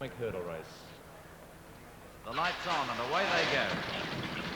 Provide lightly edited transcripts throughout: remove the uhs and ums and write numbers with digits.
hurdle race. The lights on and away they go.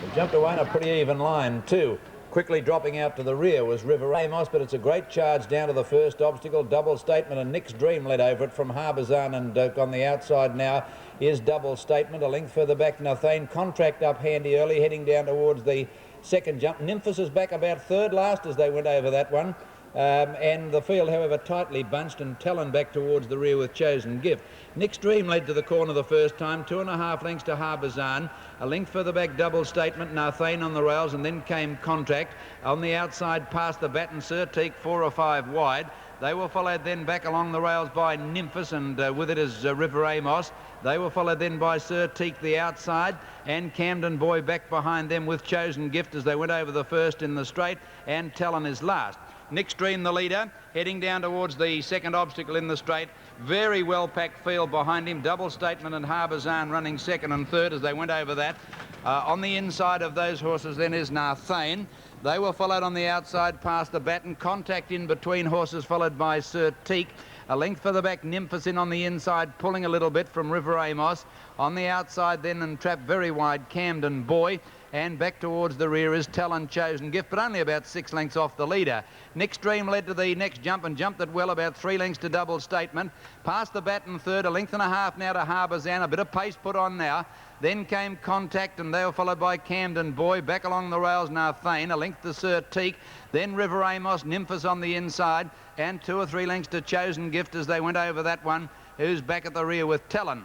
They jumped away in a pretty even line too. Quickly dropping out to the rear was River Amos, but it's a great charge down to the first obstacle. Double Statement and Nick's Dream led over it from Harbazan, and on the outside now is Double Statement. A length further back, Nathane. Contract up handy early, heading down towards the second jump. Nymphus is back about third last as they went over that one. And the field, however, tightly bunched, and Talon back towards the rear with Chosen Gift. Nick's Dream led to the corner the first time, 2.5 lengths to Harbazan. A length further back, Double Statement, Nathane on the rails, and then came Contract. On the outside, past the Baton Certique, 4 or 5 wide. They were followed then back along the rails by Nymphus, and with it is River Amos. They were followed then by Certique the outside, and Camden Boy back behind them with Chosen Gift as they went over the first in the straight, and Talon is last. Nick's Dream the leader, heading down towards the second obstacle in the straight. Very well packed field behind him. Double Statement and Harbazan running second and third as they went over that. On the inside of those horses then is Nathane. They were followed on the outside past the Baton. Contact in between horses, followed by Certique. A length further back, Nymphus in on the inside, pulling a little bit from River Amos. On the outside then, and trapped very wide, Camden Boy. And back towards the rear is Talon, Chosen Gift, but only about 6 lengths off the leader. Nick's Dream led to the next jump and jumped it well, about 3 lengths to Double Statement. Past the Baton third, a length and a half now to Harbazan. A bit of pace put on now. Then came Contact, and they were followed by Camden Boy. Back along the rails, Nathane, a length to Certique. Then River Amos, Nymphus on the inside, and 2 or 3 lengths to Chosen Gift as they went over that one, who's back at the rear with Talon.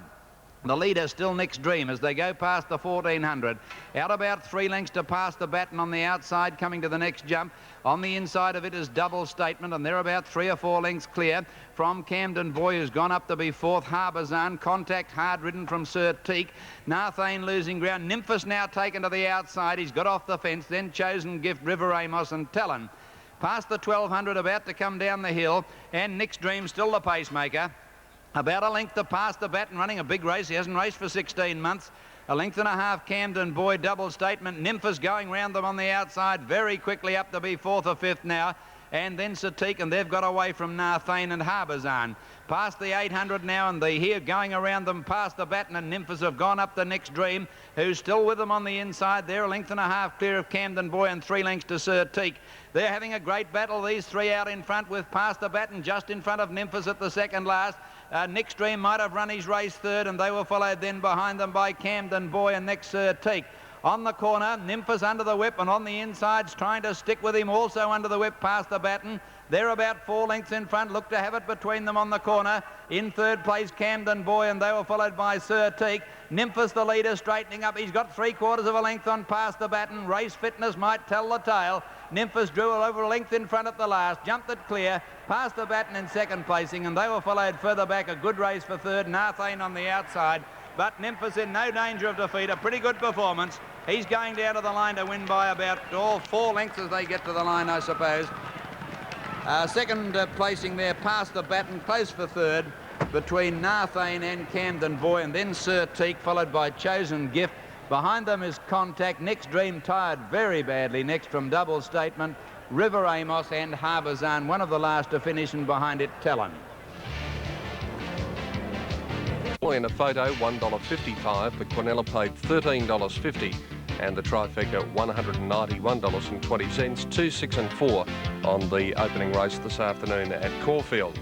The leader still Nick's Dream as they go past the 1400. Out about 3 lengths to past the Baton on the outside, coming to the next jump. On the inside of it is Double Statement, and they're about 3 or 4 lengths clear from Camden Boy, who's gone up to be fourth. Harbazan, Contact hard ridden from Certique. Nathane losing ground. Nymphus now taken to the outside. He's got off the fence. Then Chosen Gift, River Amos and Talon. Past the 1200, about to come down the hill, and Nick's Dream still the pacemaker. About a length to pass the Baton, running a big race. He hasn't raced for 16 months. A length and a half, Camden Boy, Double Statement. Nymphus going round them on the outside, very quickly up to be fourth or fifth now. And then Certique, and they've got away from Nathane and Harbazan. Past the 800 now, and they're here going around them past the Baton, and Nymphus have gone up the Nick's Dream, who's still with them on the inside. They're a length and a half clear of Camden Boy and 3 lengths to Certique. They're having a great battle, these three out in front, with past the Baton just in front of Nymphus at the second last. Nick's Dream might have run his race third, and they were followed then behind them by Camden Boy and next Certique. On the corner, Nymphus under the whip, and on the insides trying to stick with him, also under the whip past the Baton. They're about 4 lengths in front, look to have it between them on the corner. In third place, Camden Boy, and they were followed by Certique. Nymphus the leader, straightening up. He's got 3/4 of a length on past the Baton. Race fitness might tell the tale. Nymphus drew over a length in front at the last, jumped it clear, past the Baton in second placing, and they were followed further back. A good race for third, Nathane on the outside. But Nymphus in no danger of defeat. A pretty good performance. He's going down to the line to win by about 4 lengths as they get to the line, I suppose. Second placing there, past the Baton, close for third, between Nathane and Camden Boy, and then Certique, followed by Chosen Gift. Behind them is Contact. Nick's Dream tired very badly next from Double Statement, River Amos and Harbazan, one of the last to finish, and behind it Talon. In a photo, $1.55, but Quinella paid $13.50, and the trifecta $191.20, 2, 6 and 4 on the opening race this afternoon at Caulfield.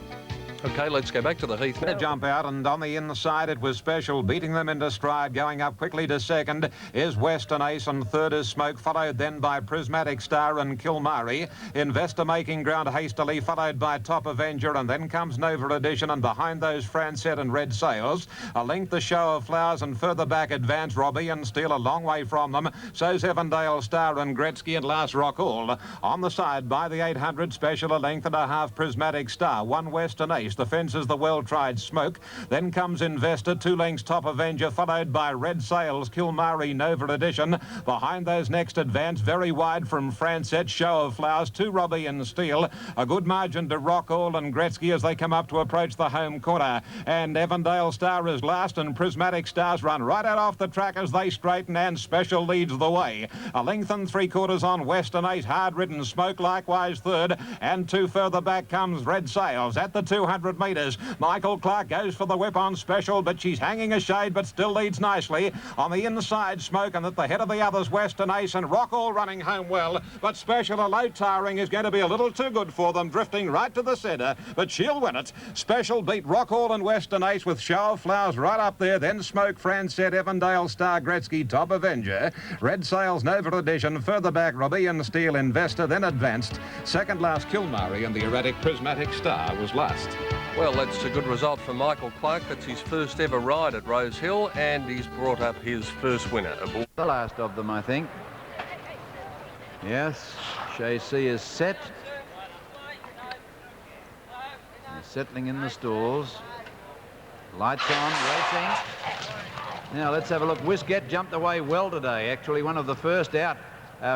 Okay, let's go back to the Heath now. Jump out, and on the inside it was Special, beating them into stride. Going up quickly to second is Western Ace, and third is Smoke, followed then by Prismatic Star and Kilmari. Investor making ground hastily, followed by Top Avenger, and then comes Nova Edition, and behind those Francet and Red Sails. A length the Show of Flowers, and further back Advance Robbie and Steel, a long way from them. So's Evandale Star and Gretzky, and last Rock All. On the side by the 800, Special, a length and a half, Prismatic Star, 1 Western Ace. The fence is the well-tried Smoke. Then comes Investor, 2 lengths Top Avenger, followed by Red Sails, Kilmari, Nova Edition. Behind those next Advance, very wide from Francet, Show of Flowers, 2 Robbie and Steel. A good margin to Rock All and Gretzky as they come up to approach the home corner. And Evandale Star is last, and Prismatic Stars run right out off the track as they straighten, and Special leads the way. A length and 3/4 on Western Ace, hard-ridden Smoke likewise third, and 2 further back comes Red Sails. At the 200 200 metres. Michael Clark goes for the whip on Special, but she's hanging a shade, but still leads nicely. On the inside, Smoke, and at the head of the others, Western Ace and Rockall running home well. But Special, a low tiring, is going to be a little too good for them, drifting right to the centre, but she'll win it. Special beat Rockall and Western Ace with Show of Flowers right up there. Then Smoke, Francet, Evandale, Star Gretzky, Top Avenger. Red Sails, Nova Edition. Further back, Robbie and Steel Investor, then advanced. Second last, Kilmari, and the erratic Prismatic Star was last. Well, that's a good result for Michael Clark. That's his first ever ride at Rose Hill, and he's brought up his first winner. The last of them, I think. Yes, Chasey is set. He's settling in the stalls. Lights on, racing. Now let's have a look. Whisket jumped away well today. Actually one of the first out.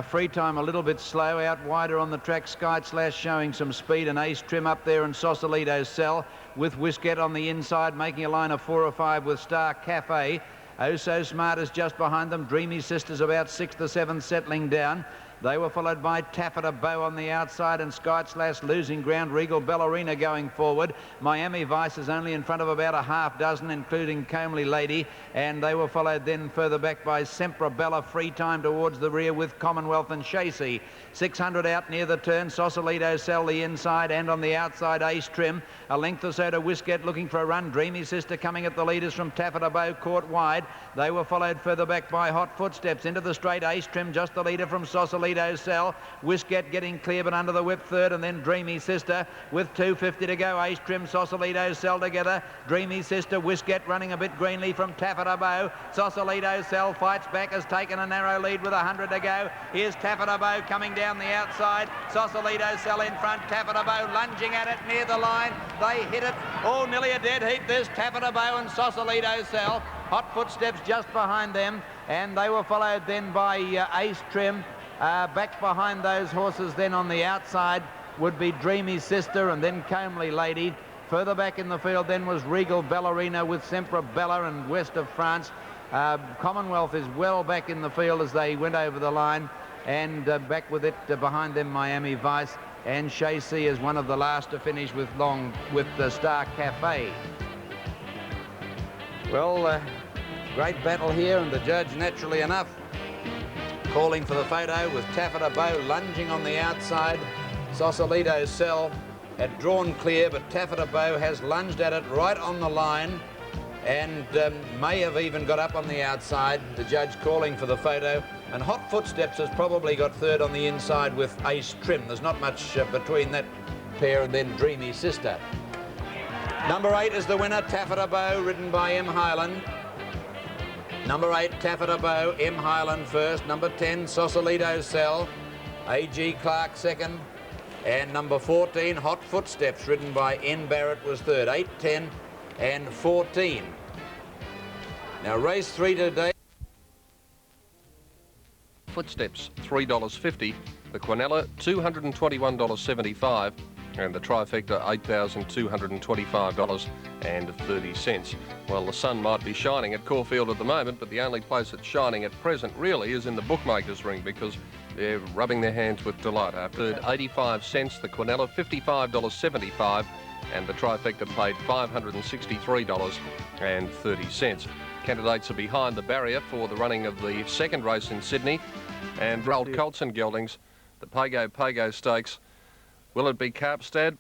Free time a little bit slow, out wider on the track. Sky Slash showing some speed, and Ace Trim up there, and Sausalito's Cell with Whisket on the inside, making a line of 4 or 5 with Star Cafe. Oh So Smart is just behind them. Dreamy Sisters about 6th or 7th, settling down. They were followed by Taffeta Bow on the outside, and Sky Slash losing ground. Regal Ballerina going forward. Miami Vice is only in front of about a half dozen, including Comely Lady, and they were followed then further back by Sempra Bella. Free time towards the rear with Commonwealth and Chasey. 600 out near the turn. Sausalito Cell the inside, and on the outside Ace Trim. A length or so to Whisket looking for a run. Dreamy Sister coming at the leaders from Taffeta Bow, caught wide. They were followed further back by Hot Footsteps. Into the straight, Ace Trim just the leader from Sausalito Cell. Whisket getting clear but under the whip third, and then Dreamy Sister with 250 to go. Ace Trim, Sausalito Cell together. Dreamy Sister, Whisket running a bit greenly from Taffeta Bow. Sausalito Cell fights back, has taken a narrow lead with 100 to go. Here's Taffeta Bow coming down the outside. Sausalito Cell in front. Taffeta Bow lunging at it near the line. They hit it. Oh, nearly a dead heat. There's Taffeta Bow and Sausalito Cell. Hot Footsteps just behind them, and they were followed then by Ace Trim. Back behind those horses then on the outside would be Dreamy Sister, and then Comely Lady. Further back in the field then was Regal Ballerina with Sempra Bella and West of France. Commonwealth is well back in the field as they went over the line, and back with it behind them Miami Vice, and Chasey is one of the last to finish with the Star Cafe. Well, great battle here, and the judge, naturally enough, calling for the photo with Taffeta Bow lunging on the outside. Sausalito Cell had drawn clear, but Taffeta Bow has lunged at it right on the line, and may have even got up on the outside. The judge calling for the photo, and Hot Footsteps has probably got third on the inside with Ace Trim. There's not much between that pair and then Dreamy Sister. Number 8 is the winner, Taffeta Bow, ridden by M. Highland. Number 8, Taffeta Bow, M. Highland first. Number 10, Sausalito Cell, A.G. Clark second. And number 14, Hot Footsteps, ridden by N. Barrett, was third. 8, 10 and 14. Now race 3 today. Footsteps, $3.50. The Quinella, $221.75. And the trifecta, $8,225.30. Well, the sun might be shining at Caulfield at the moment, but the only place it's shining at present really is in the bookmakers' ring, because they're rubbing their hands with delight. After 85 cents, the Quinella $55.75, and the trifecta paid $563.30. Candidates are behind the barrier for the running of the second race in Sydney, and Old Colts and Geldings, the Pago Stakes. Will it be Carpstad,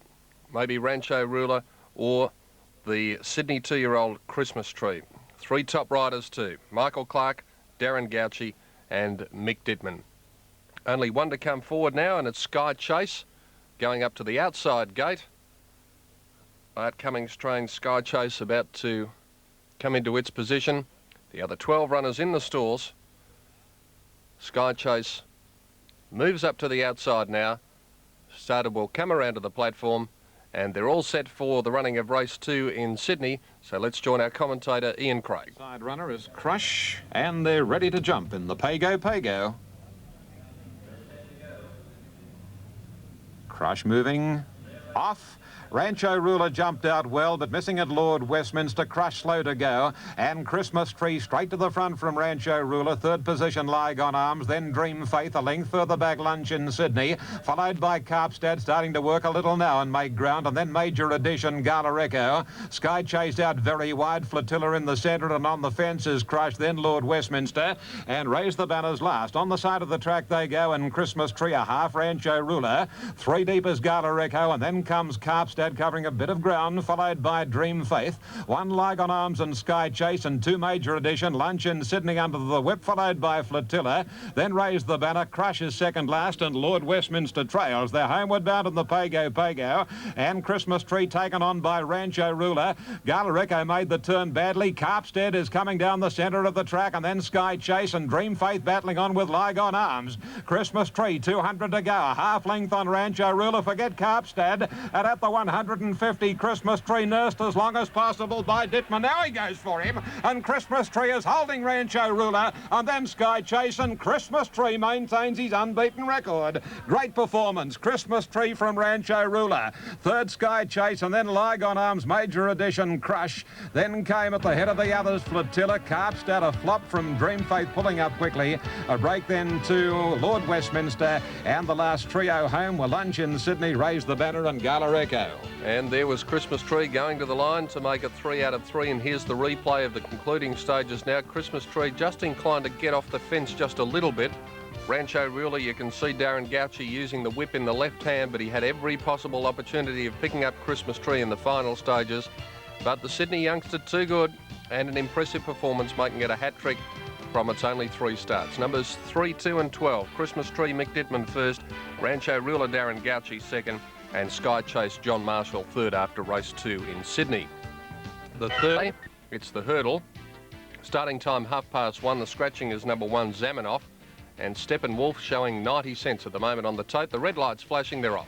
maybe Rancho Ruler, or the Sydney 2-year-old Christmas Tree? 3 top riders too, Michael Clark, Darren Gauci and Mick Dittman. Only one to come forward now, and it's Sky Chase going up to the outside gate. Art Cummings trained Sky Chase about to come into its position. The other 12 runners in the stalls. Sky Chase moves up to the outside now. Starter will come around to the platform, and they're all set for the running of race 2 in Sydney. So let's join our commentator Ian Craig. Side runner is Crush, and they're ready to jump in the Pago. Crush moving off. Rancho Ruler jumped out well, but missing at Lord Westminster. Crush slow to go. And Christmas Tree straight to the front from Rancho Ruler. Third position, Lygon Arms. Then Dream Faith. A length further back, Lunch in Sydney. Followed by Carpstad, starting to work a little now and make ground. And then Major Edition, Gala Echo. Sky chased out very wide. Flotilla in the centre, and on the fence is Crush. Then Lord Westminster. And Raise the Banners last. On the side of the track they go, and Christmas Tree a half. Rancho Ruler. Three deep is Gala Echo, and then comes Carpstad covering a bit of ground, followed by Dream Faith. One Lygon Arms and Sky Chase, and two Major Edition. Lunch in Sydney under the whip, followed by Flotilla. Then Raise the Banner. Crush is second last, and Lord Westminster trails. They're homeward bound in the Pago, and Christmas Tree taken on by Rancho Ruler. Gala Echo made the turn badly. Carpstead is coming down the centre of the track, and then Sky Chase and Dream Faith battling on with Lygon Arms. Christmas Tree, 200 to go. A half length on Rancho Ruler. Forget Carpstead. And at the 150, Christmas Tree nursed as long as possible by Dittman. Now he goes for him, and Christmas Tree is holding Rancho Ruler, and then Sky Chase, and Christmas Tree maintains his unbeaten record. Great performance. Christmas Tree from Rancho Ruler. Third, Sky Chase, and then Lygon Arms, Major Edition, Crush. Then came at the head of the others, Flotilla. Carpstad, a flop from Dream Faith, pulling up quickly. A break then to Lord Westminster, and the last trio home were Lunch in Sydney, Raise the Banner, and Gala Echo. And there was Christmas Tree going to the line to make it 3 out of 3, and here's the replay of the concluding stages now. Christmas Tree just inclined to get off the fence just a little bit. Rancho Ruler, you can see Darren Gauci using the whip in the left hand, but he had every possible opportunity of picking up Christmas Tree in the final stages. But the Sydney youngster, too good, and an impressive performance, making it a hat-trick from its only 3 starts. Numbers 3, 2 and 12. Christmas Tree, Mick Dittman first. Rancho Ruler, Darren Gauci second. And Sky Chase, John Marshall third after race 2 in Sydney. The third, it's the hurdle. Starting time 1:30. The scratching is number 1, Zaminoff. And Steppenwolf showing 90 cents at the moment on the tote. The red light's flashing, they're off.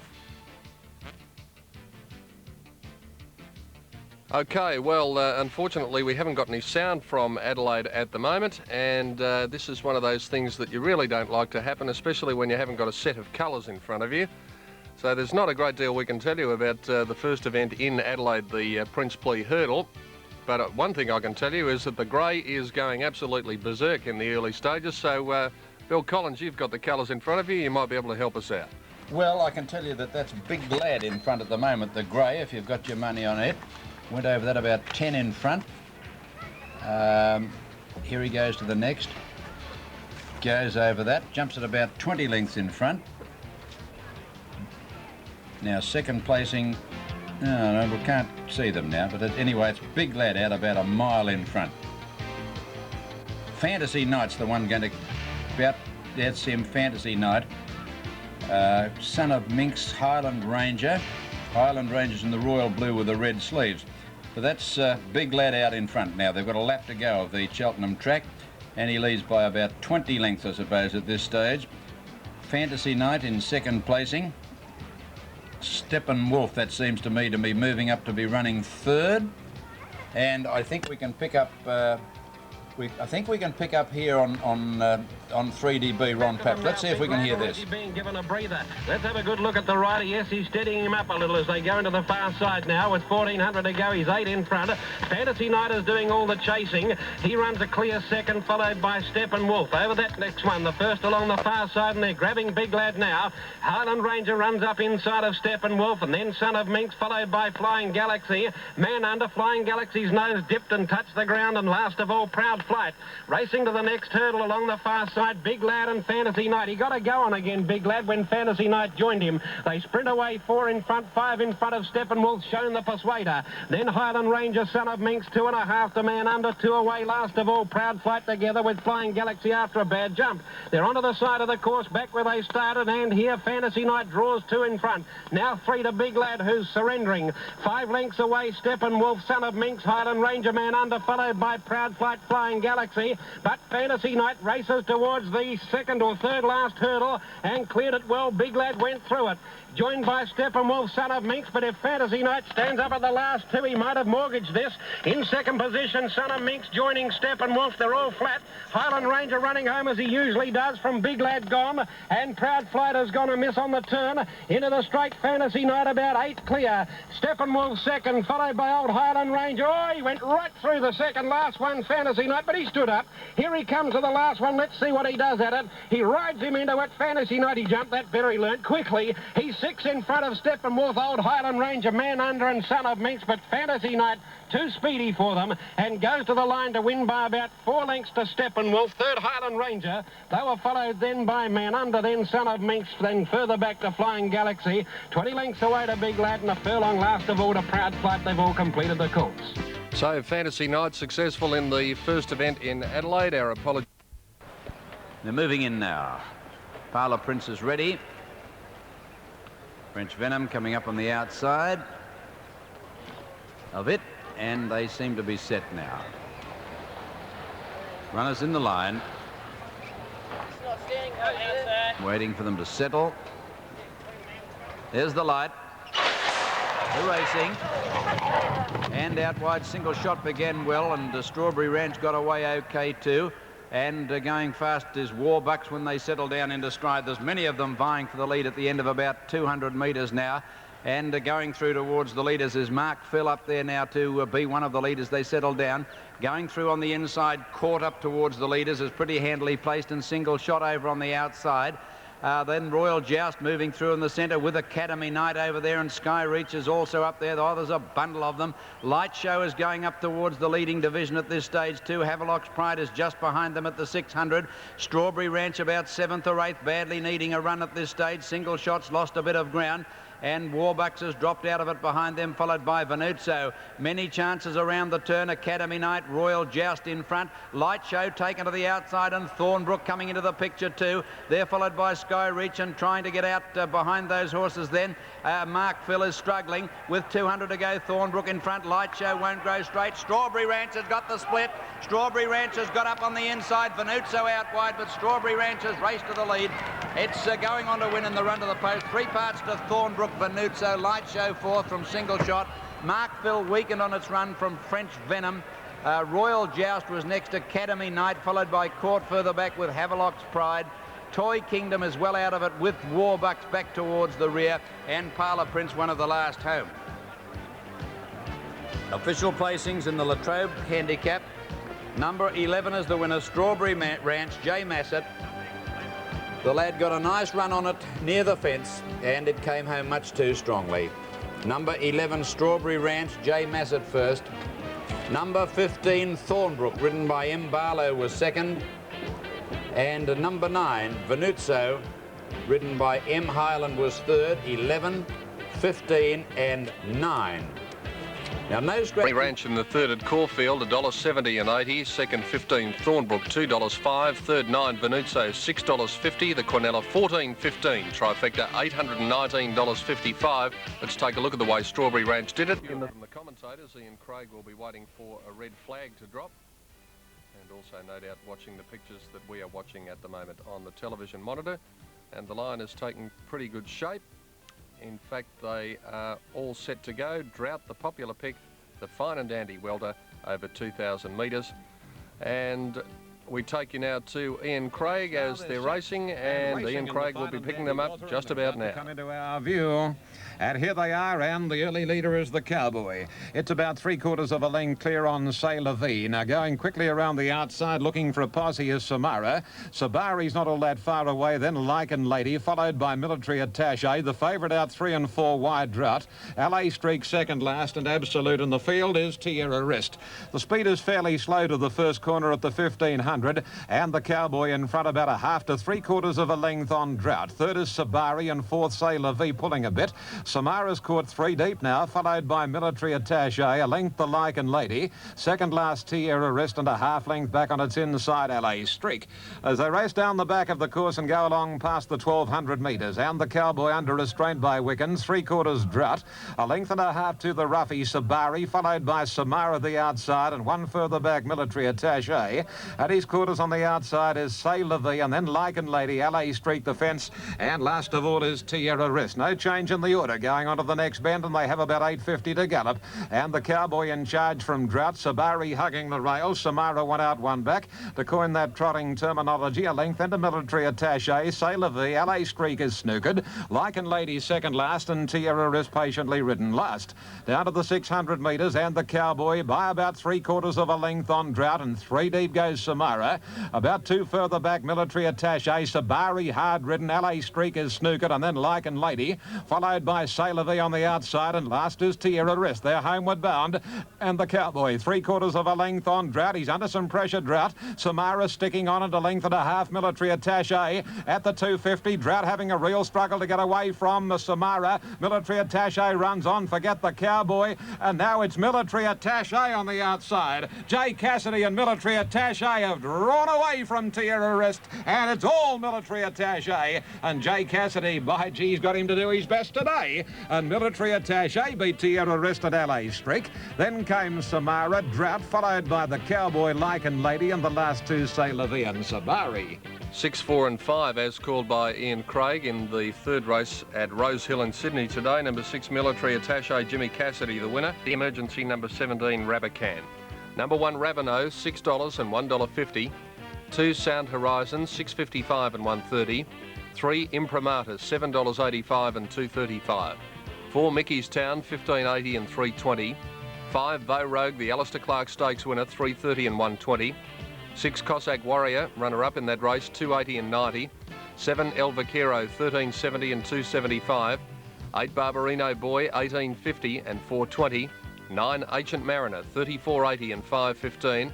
Okay, well, unfortunately, we haven't got any sound from Adelaide at the moment, and this is one of those things that you really don't like to happen, especially when you haven't got a set of colours in front of you. So there's not a great deal we can tell you about the first event in Adelaide, the Prince Plea Hurdle. But one thing I can tell you is that the grey is going absolutely berserk in the early stages. So, Bill Collins, you've got the colours in front of you. You might be able to help us out. Well, I can tell you that that's Big Lad in front at the moment, the grey, if you've got your money on it. Went over that about 10 in front. Here he goes to the next. Goes over that, jumps at about 20 lengths in front. Now second placing, no, we can't see them now, but anyway, it's Big Lad out about a mile in front. Fantasy Night's the one going to, about, that's him, Fantasy Night. Son of Minx, Highland Ranger. Highland Ranger's in the royal blue with the red sleeves. But that's Big Lad out in front now. They've got a lap to go of the Cheltenham track, and he leads by about 20 lengths, I suppose, at this stage. Fantasy Night in second placing. Steppenwolf, that seems to me to be moving up to be running third. And I think we can pick up I think we can pick up here on 3DB, Ron Papp. Let's see if we can hear this. Being given a breather. Let's have a good look at the rider. Yes, he's steadying him up a little as they go into the far side now. With 1,400 to go, he's 8 in front. Fantasy Night is doing all the chasing. He runs a clear second, followed by Steppenwolf. Over that next one, the first along the far side, and they're grabbing Big Lad now. Highland Ranger runs up inside of Steppenwolf, and then Son of Minx, followed by Flying Galaxy. Man under, Flying Galaxy's nose dipped and touched the ground, and last of all, Proud Flight. Racing to the next hurdle along the far side, Big Lad and Fantasy Night. He got to go on again, Big Lad, when Fantasy Night joined him. They sprint away, 4 in front, 5 in front of Steppenwolf, shown the Persuader. Then Highland Ranger, Son of Minx, 2.5 to Man under, 2 away. Last of all, Proud Flight together with Flying Galaxy after a bad jump. They're onto the side of the course, back where they started, and here Fantasy Night draws 2 in front. Now 3 to Big Lad, who's surrendering. 5 lengths away, Steppenwolf, Son of Minx, Highland Ranger, Man under, followed by Proud Flight, Flying Galaxy. But Fantasy Night races towards the second or third last hurdle and cleared it well. Big Lad went through it. joined by Steppenwolf, Son of Minx, but if Fantasy Knight stands up at the last two, he might have mortgaged this. In second position, Son of Minx joining Steppenwolf. They're all flat. Highland Ranger running home as he usually does from Big Lad gone, and Proud Flighter's gone a miss on the turn. Into the straight, Fantasy Knight about 8 clear. Steppenwolf second, followed by old Highland Ranger. Oh, he went right through the second last one, Fantasy Knight, but he stood up. Here he comes to the last one. Let's see what he does at it. He rides him into it. Fantasy Knight, he jumped that very learnt quickly. He's 6 in front of Steppenwolf, old Highland Ranger, Man Under and Son of Minx, but Fantasy Knight too speedy for them and goes to the line to win by about 4 lengths to Steppenwolf. Third, Highland Ranger. They were followed then by Man Under, then Son of Minx, then further back to Flying Galaxy. 20 lengths away to Big Lad, and a furlong last of all to Proud Flight. They've all completed the course. So Fantasy Knight successful in the first event in Adelaide. Our apologies. They're moving in now. Parlour Prince is ready. French Venom coming up on the outside of it, and they seem to be set now. Runners in the line. Waiting for them to settle. There's the light. The racing. And out wide, Single Shot began well, and Strawberry Ranch got away okay too. And going fast is Warbucks when they settle down into stride. There's many of them vying for the lead at the end of about 200 metres now. And going through towards the leaders is Mark Phil up there now to be one of the leaders. They settle down. Going through on the inside, caught up towards the leaders, is pretty handily placed, and Single Shot over on the outside. Then Royal Joust moving through in the centre with Academy Knight over there, and Sky Reach is also up there. Oh, there's a bundle of them. Light Show is going up towards the leading division at this stage too. Havelock's Pride is just behind them at the 600. Strawberry Ranch about 7th or 8th, badly needing a run at this stage. Single Shot's lost a bit of ground, and Warbucks has dropped out of it behind them, followed by Venuzzo. Many chances around the turn. Academy Knight, Royal Joust in front. Light Show taken to the outside, and Thornbrook coming into the picture too. They're followed by Sky Reach, and trying to get out behind those horses then. Mark Phil is struggling with 200 to go. Thornbrook in front. Light Show won't go straight. Strawberry Ranch has got the split. Strawberry Ranch has got up on the inside. Venuzzo out wide, but Strawberry Ranch has raced to the lead. It's going on to win in the run to the post. 3 parts to Thornbrook, Venuzzo, Light Show 4th from Single Shot. Mark Phil weakened on its run from French Venom. Royal Joust was next. Academy Knight, followed by Court further back with Havelock's Pride. Toy Kingdom is well out of it with Warbucks back towards the rear, and Parlour Prince one of the last home. Official placings in the Latrobe Handicap. Number 11 is the winner, Strawberry Ranch, Jay Massett. The lad got a nice run on it near the fence, and it came home much too strongly. Number 11, Strawberry Ranch, Jay Massett first. Number 15, Thornbrook, ridden by M. Barlow, was second. And number 9, Venuzzo, ridden by M. Highland, was third. 11, 15 and 9. Now, no scratch. Ranch in the third at Caulfield, $1.70 and 80. Second, 15, Thornbrook, $2.05. Third, 9, Venuzzo, $6.50. The Quinella, $14.15. Trifecta, $819.55. Let's take a look at the way Strawberry Ranch did it. From the commentators, Ian Craig will be waiting for a red flag to drop. And also, no doubt, watching the pictures that we are watching at the moment on the television monitor. And the line is taking pretty good shape. In fact, they are all set to go. Drought, the popular pick, the fine and dandy welter over 2,000 metres. And we take you now to Ian Craig as they're racing, and Ian Craig will be picking them up just about now. Come into our view. And here they are, and the early leader is the Cowboy. It's about 3/4 of a length clear on Sailor V. Now going quickly around the outside, looking for a posse is Samara. Sabari's not all that far away, then Lycan Lady, followed by Military Attache. The favourite out 3 and 4 wide Drought. LA Streak second last, and Absolute in the field is Tierra Rest. The speed is fairly slow to the first corner at the 1500, and the Cowboy in front about a half to 3/4 of a length on Drought. Third is Sabari, and fourth Sailor V pulling a bit. Samara's caught 3 deep now, followed by Military Attache, a length the Lycan Lady. Second last Tierra Rest and a half length back on its inside, LA Streak. As they race down the back of the course and go along past the 1200 metres, and the Cowboy under restraint by Wickens, 3/4 Drought. A length and a half to the roughie Sabari, followed by Samara the outside, and one further back Military Attache. At his quarters on the outside is Say La Vie, and then Lycan Lady, LA Streak the fence, and last of all is Tierra Rest. No change in the order going on to the next bend, and they have about 8.50 to gallop. And the Cowboy in charge from Drought, Sabari hugging the rails. Samara one out, one back. To coin that trotting terminology, a length and a Military Attache. Say La Vie, LA Streak is snookered. Lycan Lady second last, and Tierra Rest patiently ridden last. Down to the 600 metres, and the Cowboy by about 3/4 of a length on Drought, and 3 deep goes Samara. About 2 further back Military Attache. Sabari hard ridden, LA Streak is snookered, and then Lycan Lady, followed by Say La Vie on the outside, and last is Tierra Rest. They're homeward bound, and the Cowboy 3/4 of a length on Drought. He's under some pressure, Drought. Samara sticking on at a length and a half. Military Attache at the 250. Drought having a real struggle to get away from the Samara. Military Attache runs on, forget the Cowboy, and now it's Military Attache on the outside. Jay Cassidy and Military Attache have drawn away from Tierra Rest, and it's all Military Attache. And Jay Cassidy, by geez, got him to do his best today. And Military Attache beat Tierra Rest at LA Streak. Then came Samara, Drought, followed by the Cowboy, Lycan Lady, and the last two, Say La Vie and Sabari. 6, 4 and 5 as called by Ian Craig in the third race at Rose Hill in Sydney today. Number 6 Military Attache, Jimmy Cassidy the winner. The emergency number 17 Rabacan. Number 1 Ravenau, $6 and $1.50. 2 Sound Horizons, $6.55 and $1.30. 3 Imprimatur, $7.85 and $2.35. 4 Mickey's Town, $15.80 and $3.20. 5 Bow Rogue, the Alistair Clark Stakes winner, $3.30 and $1.20. 6 Cossack Warrior, runner-up in that race, $2.80 and $90. 7 El Vaquero, $13.70 and $2.75. 8 Barbarino Boy, $18.50 and $4.20. 9 Ancient Mariner, $34.80 and $5.15.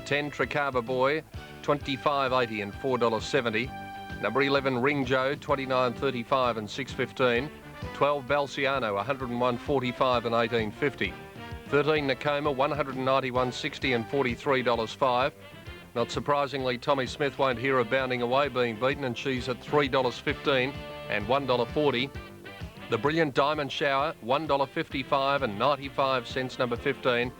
10 Tricava Boy, $25.80 and $4.70. Number 11 Ring Joe, $29.35 and $6.15. 12 Balciano, $101.45 and $18.50. 13 Nakoma, $191.60 and $43.05. Not surprisingly, Tommy Smith won't hear of Bounding Away being beaten, and she's at $3.15 and $1.40. The Brilliant Diamond Shower, $1.55 and 95 cents, number 15.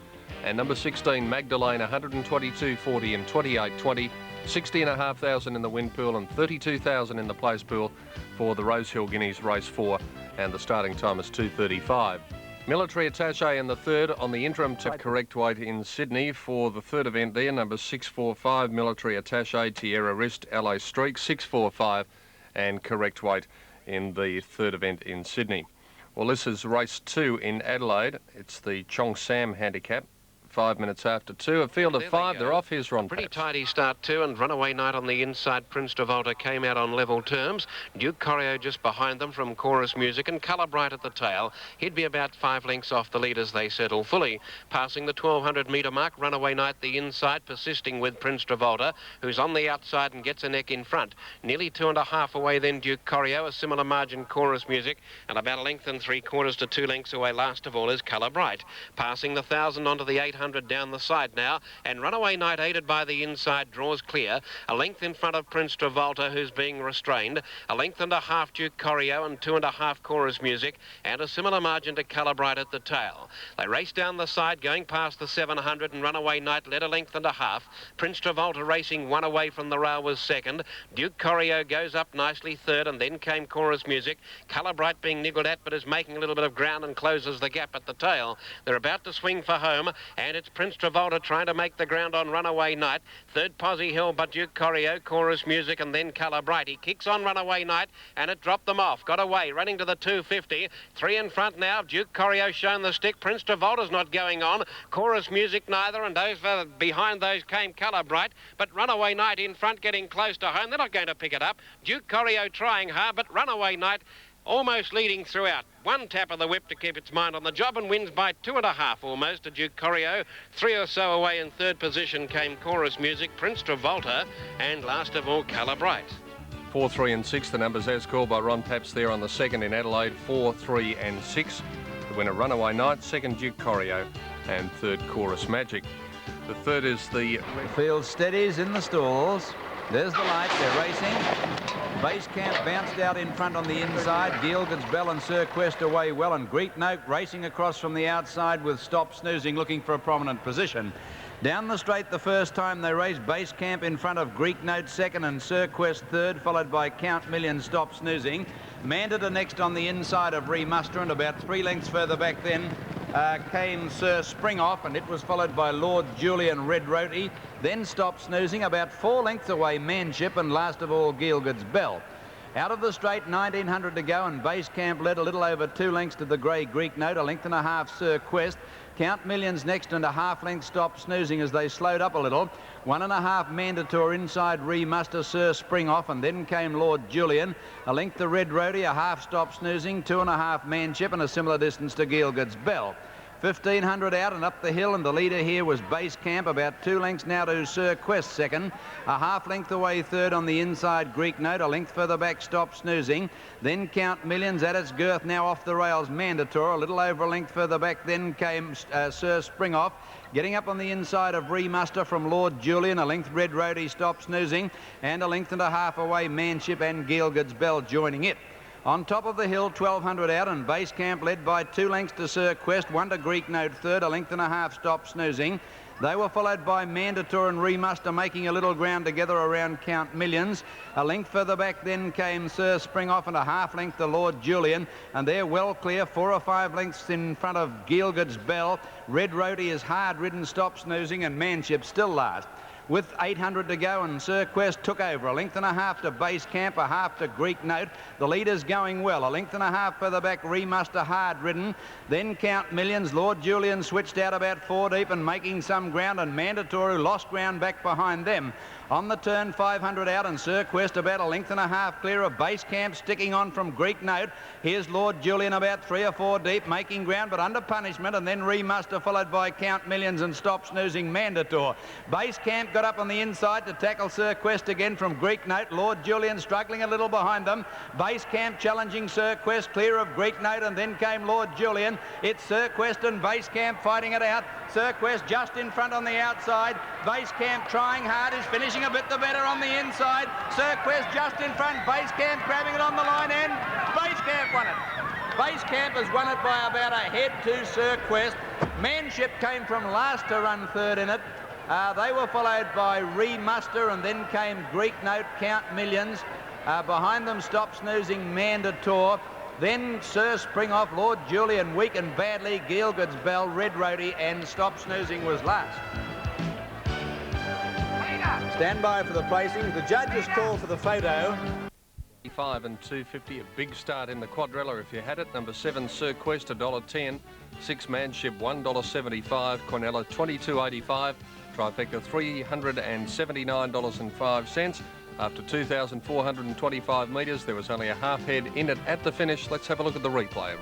And number 16, Magdalene, $122.40 and $28.20. 60,500 in the win pool and 32,000 in the place pool for the Rose Hill Guineas Race 4, and the starting time is 2:35. Military Attache in the third on the interim to correct weight in Sydney for the third event there. Number 645 Military Attache, Tierra Rest, LA Streak, 645 and correct weight in the third event in Sydney. Well, this is race 2 in Adelaide. It's the Chong Sam handicap. 5 minutes after 2, a field of 5. They're off. Here's Ron. Pretty tidy start too, and Runaway Night on the inside. Prince Travolta came out on level terms. Duke Corio just behind them from Chorus Music, and Colour Bright at the tail. He'd be about 5 lengths off the lead as they settle fully. Passing the 1200 metre mark, Runaway Night the inside, persisting with Prince Travolta, who's on the outside and gets a neck in front. Nearly 2.5 away then Duke Corio, a similar margin Chorus Music, and about a length and 3/4 to 2 lengths away last of all is Colour Bright. Passing the 1000 onto the 800 down the side now, and Runaway Night, aided by the inside, draws clear. A length in front of Prince Travolta, who's being restrained. A length and a half Duke Corio, and 2.5 Chorus Music, and a similar margin to Colour Bright at the tail. They race down the side, going past the 700, and Runaway Night led a length and a half. Prince Travolta racing 1 away from the rail was second. Duke Corio goes up nicely third, and then came Chorus Music. Colour Bright being niggled at, but is making a little bit of ground and closes the gap at the tail. They're about to swing for home, and it's Prince Travolta trying to make the ground on Runaway Night. Third Posse Hill, but Duke Corio, Chorus Music, and then Colour Bright. He kicks on Runaway Night, and it dropped them off. Got away, running to the 250. 3 in front now. Duke Corio shown the stick. Prince Travolta's not going on. Chorus Music neither, and those behind those came Colour Bright. But Runaway Night in front, getting close to home. They're not going to pick it up. Duke Corio trying hard, but Runaway Night almost leading throughout. 1 tap of the whip to keep its mind on the job, and wins by 2.5 almost to Duke Corio. 3 or so away in third position came Chorus Music, Prince Travolta, and last of all Colour Bright. 4, 3 and 6. The numbers as called by Ron Paps there on the second in Adelaide, 4, 3 and 6. The winner Runaway Night, second Duke Corio and third Chorus Magic. The third is the Field steadies in the stalls. There's the light, they're racing. Base Camp bounced out in front on the inside. Gilgard's Bell and Sir Quest away well, and Greek Note racing across from the outside with Stop Snoozing looking for a prominent position. Down the straight the first time they raced, Base Camp in front of Greek Note second and Sir Quest third, followed by Count Million, Stop Snoozing. Mandata next on the inside of Remuster, and about 3 lengths further back then came Sir Spring Off, and it was followed by Lord Julian, Red Roti. Then Stop Snoozing, about 4 lengths away Manship, and last of all Gilgard's Bell. Out of the straight, 1900 to go, and Base Camp led a little over 2 lengths to the grey Greek Note, 1.5 lengths Sir Quest. Count Millions next, and a 1/2 length Stop Snoozing as they slowed up a little. 1.5 Mandator inside Remuster, Sir Spring Off, and then came Lord Julian. 1 length to Red Roti, a 1/2 Stop Snoozing, 2.5 Manship, and a similar distance to Gilgard's Bell. 1500 out and up the hill, and the leader here was Base Camp, about 2 lengths now to Sir Quest second. A 1/2 length away third on the inside Greek Note, 1 length further back Stop Snoozing. Then Count Millions at its girth, now off the rails Mandator, a little over 1 length further back. Then came Sir Spring Off. Getting up on the inside of Remuster from Lord Julian, 1 length Red Roti, Stop Snoozing, and 1.5 lengths away Manship and Gilgard's Bell joining it. On top of the hill, 1200 out, and Base Camp led by 2 lengths to Sir Quest, 1 to Greek Note third, 1.5 lengths Stop Snoozing. They were followed by Mandator and Remuster, making a little ground together around Count Millions. 1 length further back then came Sir Spring Off, and a 1/2 length to Lord Julian, and they're well clear, 4 or 5 lengths in front of Gilgard's Bell. Red Roti is hard ridden, Stop Snoozing, and Manship still last. With 800 to go, and Sir Quest took over, 1.5 lengths to Base Camp, a 1/2 to Greek Note. The leader's going well, 1.5 lengths further back Remuster, hard ridden. Then Count Millions. Lord Julian switched out about 4 deep and making some ground, and Mandator, who lost ground back behind them. On the turn, 500 out, and Sir Quest about 1.5 lengths clear of Base Camp, sticking on from Greek Note. Here's Lord Julian about 3 or 4 deep, making ground but under punishment, and then Remuster followed by Count Millions and Stop Snoozing Mandator. Base Camp got up on the inside to tackle Sir Quest again from Greek Note. Lord Julian struggling a little behind them. Base Camp challenging Sir Quest clear of Greek Note, and then came Lord Julian. It's Sir Quest and Base Camp fighting it out. Sir Quest just in front on the outside. Base Camp trying hard, is finishing a bit the better on the inside. Sir Quest just in front. Base Camp grabbing it on the line end. Base Camp won it. Base Camp has won it by about a head to Sir Quest. Manship came from last to run third in it. They were followed by Remuster, and then came Greek Note, Count Millions. Behind them, Stop Snoozing Mandator. Then Sir Spring Off, Lord Julian weak and badly, Gilgard's Bell, Red Roti, and Stop Snoozing was last. Stand by for the placings. The judges call for the photo. 5 and 250, a big start in the quadrilla if you had it. Number 7, Sir Quest, $1.10. 6 Manship, $1.75. Cornella, $22.85. Trifecta, $379.05. After 2,425 metres, there was only a half head in it at the finish. Let's have a look at the replay.